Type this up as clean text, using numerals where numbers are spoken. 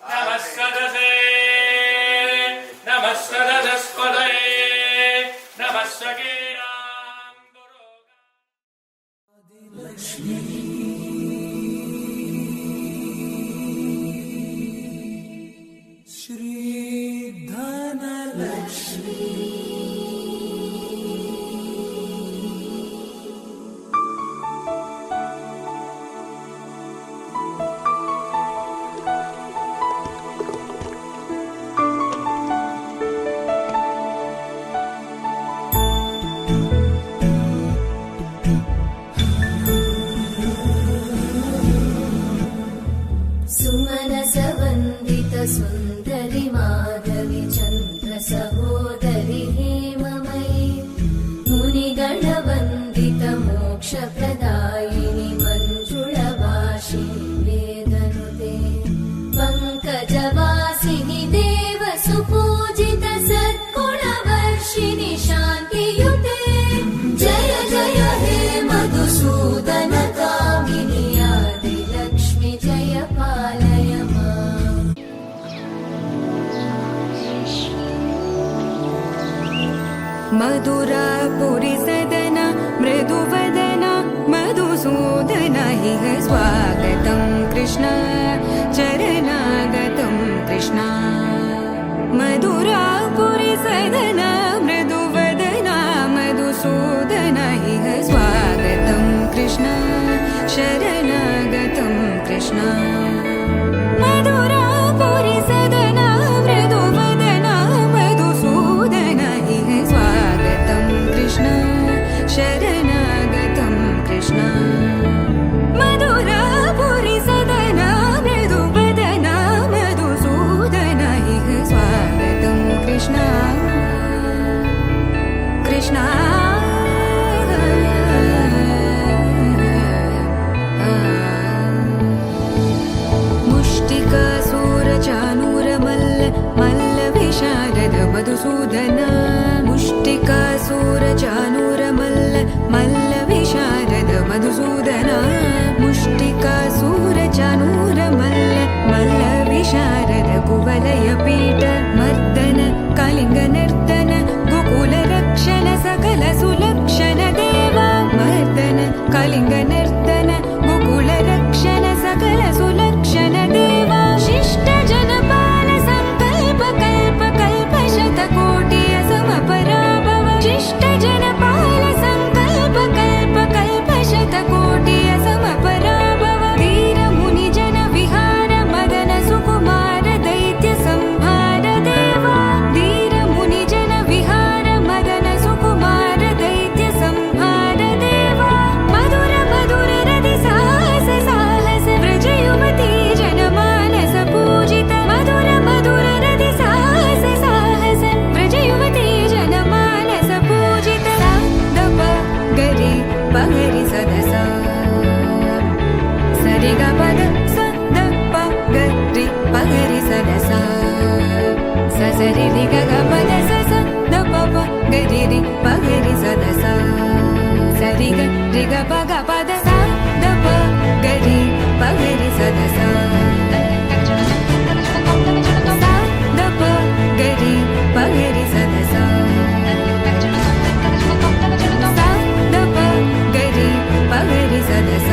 नमस्सदसे नमस्सदस्पदये नमस्सकीनां गुरुलक्ष्मी श्री धनलक्ष्मी सुन्दरि माधवी चन्द्र सहोदरि हेममयी मुनिगणवन्दित मोक्षप्रदायिनि मञ्जुळवासिनि वेदनुते पङ्कजवासिनि देव सुपूजित सद्गुणवर्षिणि शान्तियुते जय जय हे मधुसूदन कामिनि आदिलक्ष्मि जय पालय मधुरापुरी सदन मृदुवदन मधुसूदन हि स्वागतं कृष्ण चरणागतं कृष्ण मधुरापुरी सदन मृदुवदन मधुसूदन हि स्वागतं कृष्ण शरणागतं कृष्ण मधुरापुरी सदन मृदुवदन मधुसूदन हि कृष्ण शरणागतं कृष्ण मधुरापुरी सदन मृदुवदन मधुसूदन हि स्वागतं कृष्ण कृष्ण मुष्टिकासूरचानूरमल्ल मल्लविशारद मधुसूदन मुष्टिकासूरचानूरमल्ल मल्लविशारद मधुसूदन मुष्टिकासूरचानूरमल्ल मल्लविशारद कुवलयपीठ मर्दन कलिङ्गनर्तन गोकुलरक्षण सकल सुलक्षण देवा मर्दन कलिङ्गनर्तन गोकुलरक्षण सकल सुलक्षण देवा शिष्ट जनपाल संकल्प कल्प कल्प शतकोटि असमपराभव शिष्ट जनपाल संकल्प कल्प कल्प शतकोटि असमपराभव वीर मुनि जन विहार मदन सुकुमार दैत्य संहार देवा वीर मुनि जन विहार मदन सुकुमार दैत्य संहार देवा मधुर मधुर रति साहस साहस व्रज युवती जनमानस पूजित मधुर मधुर रति साहस साहस व्रज युवती जनमानस पूजित दप गरि पगरि सदस सरि ग पद स द प गरि पगरि सदस स सरि रि ग ग पद स स द प प गरि रि पगरि सदस सरि ग रि ग प ग पद स द प गरि पगरि सदस द प गरि पगरि सदस द प गरि पगरि सदस